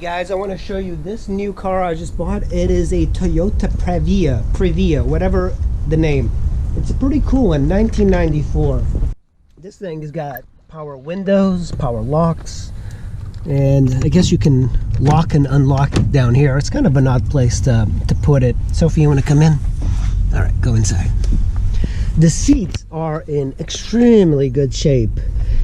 guys, I want to show you this new car I just bought. It is a Toyota Previa, whatever the name. It's a pretty cool one, 1994. This thing has got power windows, power locks, and I guess you can lock and unlock it down here. It's kind of an odd place to put it. Sophie, you want to come in? All right, go inside. The seats are in extremely good shape,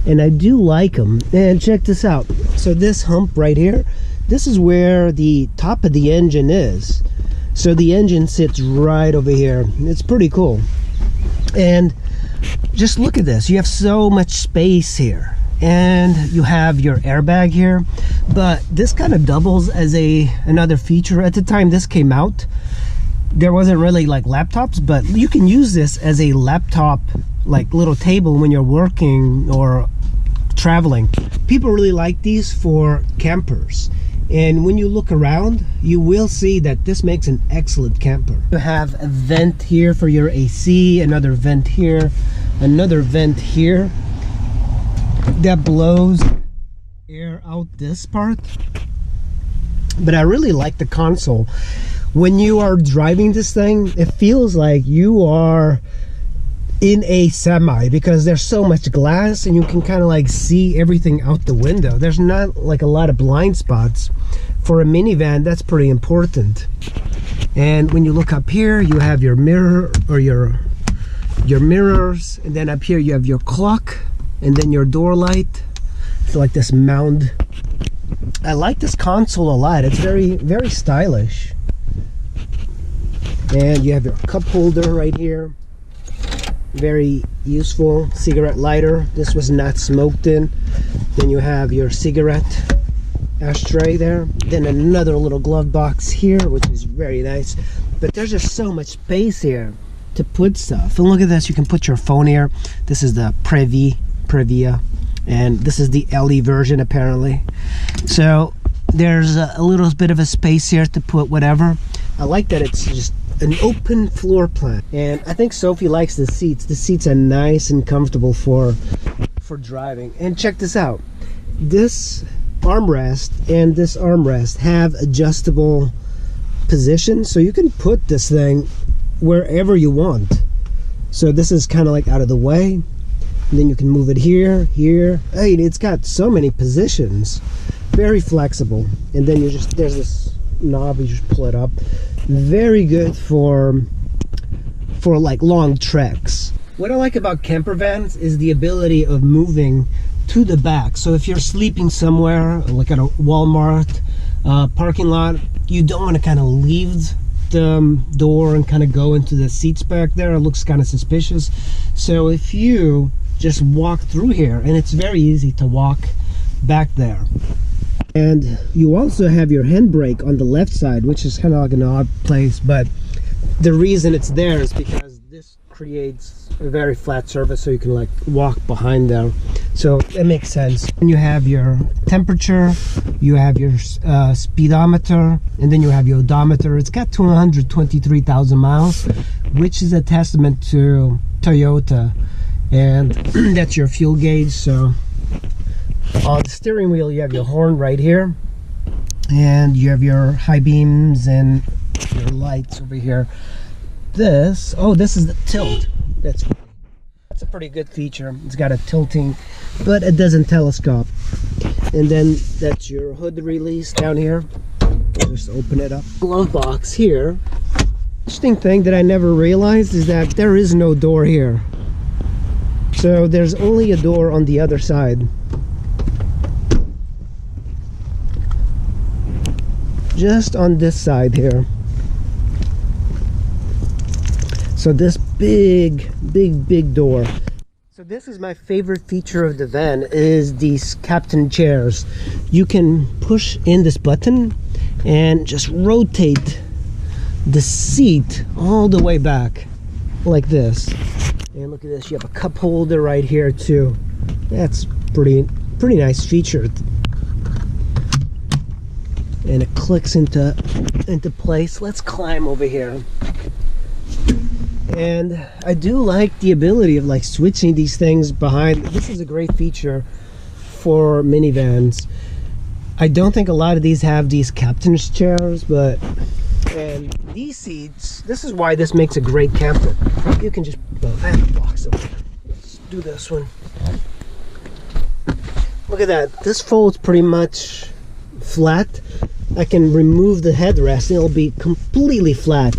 and I do like them. And check this out. So this hump right here, this is where the top of the engine is. So the engine sits right over here. It's pretty cool. And just look at this. You have so much space here, and you have your airbag here, but this kind of doubles as another feature. At the time this came out, there wasn't really like laptops, but you can use this as a laptop, like little table when you're working or traveling. People really like these for campers, and when you look around you will see that this makes an excellent camper. You have a vent here for your AC, another vent here, another vent here that blows air out this part. But I really like the console. When you are driving this thing, it feels like you are in a semi, because there's so much glass and you can kind of like see everything out the window. There's not like a lot of blind spots. For a minivan, that's pretty important. And when you look up here, you have your mirror, or your mirrors, and then up here you have your clock, and then your door light. It's like this mound. I like this console a lot. It's very, very stylish. And you have your cup holder right here. Very useful. Cigarette lighter. This was not smoked in. Then you have your cigarette ashtray there. Then another little glove box here, which is very nice. But there's just so much space here to put stuff. And look at this. You can put your phone here. This is the Previa. And this is the LE version apparently. So there's a little bit of a space here to put whatever. I like that it's just an open floor plan. And I think Sophie likes the seats. The seats are nice and comfortable for driving. And check this out. This armrest and this armrest have adjustable positions, so you can put this thing wherever you want. So this is kind of like out of the way, and then you can move it here. Hey, it's got so many positions. Very flexible. And then there's this knob, you just pull it up. Very good for like long treks. What I like about camper vans is the ability of moving to the back. So if you're sleeping somewhere like at a Walmart parking lot, you don't want to kind of leave the door and kind of go into the seats back there. It looks kind of suspicious. So if you just walk through here, and it's very easy to walk back there. And you also have your handbrake on the left side, which is kind of like an odd place, but the reason it's there is because this creates a very flat surface, so you can like walk behind there. So it makes sense. And you have your temperature, you have your speedometer, and then you have your odometer. It's got 223,000 miles, which is a testament to Toyota. And that's your fuel gauge. So on the steering wheel you have your horn right here, and you have your high beams and your lights over here. This is the tilt. That's a pretty good feature. It's got a tilting, but it doesn't telescope. And then that's your hood release down here. Just open it up. Glove box here. Interesting thing that I never realized is that there is no door here. So there's only a door on the other side. Just on this side here. So this big door. So this is my favorite feature of the van, is these captain chairs. You can push in this button and just rotate the seat all the way back like this. And look at this, you have a cup holder right here too. That's pretty nice feature. And it clicks into place. Let's climb over here. And I do like the ability of like switching these things behind. This is a great feature for minivans. I don't think a lot of these have these captain's chairs, but and these seats, this is why this makes a great camper. You can just, well, I have a box over there. Let's do this one. Look at that. This folds pretty much flat. I can remove the headrest and it'll be completely flat.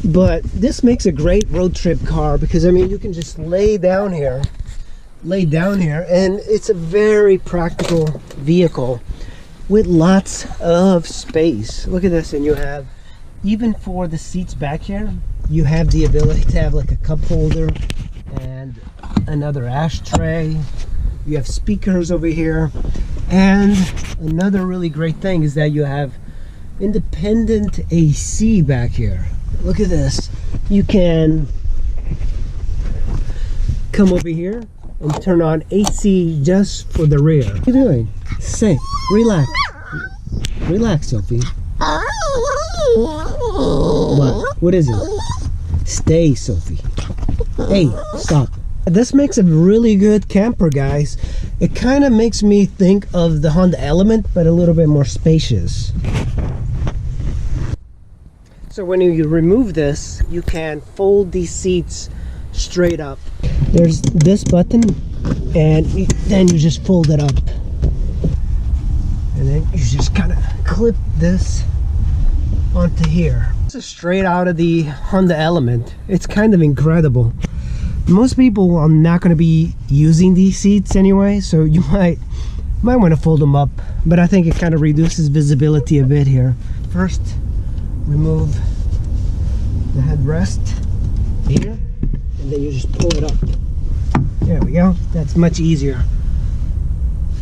But this makes a great road trip car because, I mean, you can just lay down here, and it's a very practical vehicle with lots of space. Look at this, and you have, even for the seats back here, you have the ability to have like a cup holder and another ashtray. You have speakers over here, and another really great thing is that you have independent AC back here. Look at this. You can come over here and turn on AC just for the rear. What are you doing? Say, relax. Relax, Sophie. What? What is it? Stay, Sophie. Hey, stop. This makes a really good camper, guys. It kind of makes me think of the Honda Element, but a little bit more spacious. So when you remove this, you can fold these seats straight up. There's this button, and then you just fold it up. And then you just kind of clip this onto here. This is straight out of the Honda Element. It's kind of incredible. Most people are not going to be using these seats anyway, so you might want to fold them up, but I think it kind of reduces visibility a bit here. First, remove the headrest here, and then you just pull it up. There we go. That's much easier.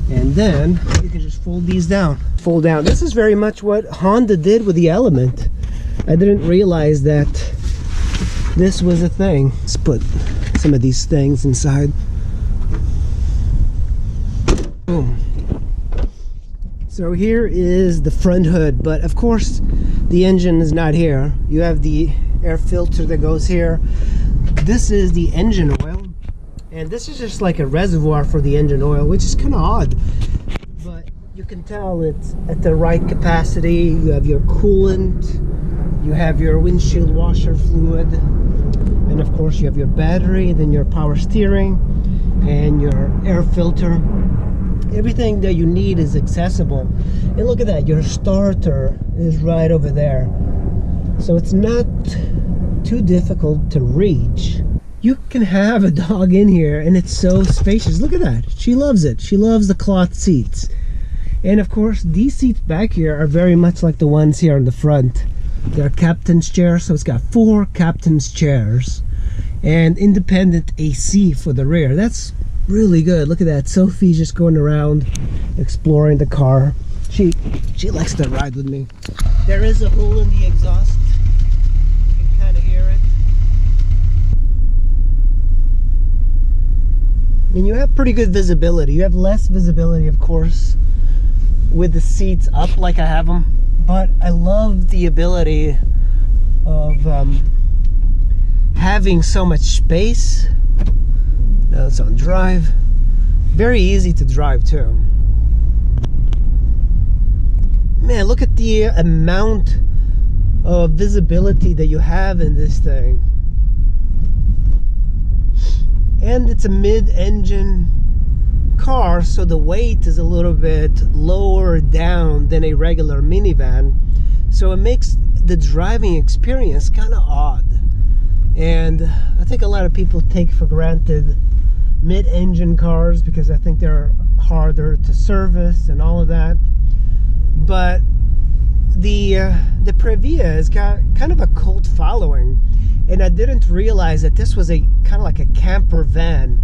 And then you can just fold these down. Fold down. This is very much what Honda did with the Element. I didn't realize that this was a thing. Let's put some of these things inside. Boom. So here is the front hood, but of course the engine is not here. You have the air filter that goes here. This is the engine oil, and this is just like a reservoir for the engine oil, which is kind of odd, but you can tell it's at the right capacity. You have your coolant, you have your windshield washer fluid, and of course you have your battery, then your power steering and your air filter. Everything that you need is accessible. And look at that, your starter is right over there, so it's not too difficult to reach. You can have a dog in here and it's so spacious. Look at that, she loves it. She loves the cloth seats. And of course these seats back here are very much like the ones here in the front. They're captain's chairs, so it's got 4 captain's chairs and independent AC for the rear. That's really good. Look at that, Sophie's just going around exploring the car. She likes to ride with me. There is a hole in the exhaust. You can kind of hear it. And you have pretty good visibility. You have less visibility, of course, with the seats up like I have them, but I love the ability of having so much space. Now it's on drive. Very easy to drive too. Man, look at the amount of visibility that you have in this thing. And it's a mid-engine car, so the weight is a little bit lower down than a regular minivan, so it makes the driving experience kind of odd. And I think a lot of people take for granted mid-engine cars because I think they're harder to service and all of that. But the Previa has got kind of a cult following, and I didn't realize that this was a kind of like a camper van.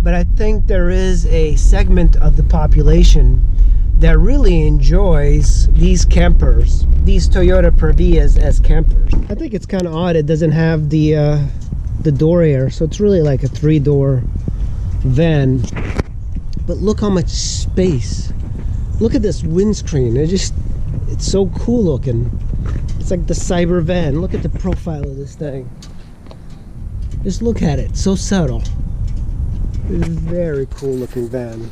But I think there is a segment of the population that really enjoys these campers, these Toyota Previas as campers. I think it's kind of odd it doesn't have the door air, so it's really like a 3-door van. But look how much space. Look at this windscreen. It's so cool looking. It's like the cyber van. Look at the profile of this thing. Just look at it, so subtle. It's a very cool looking van.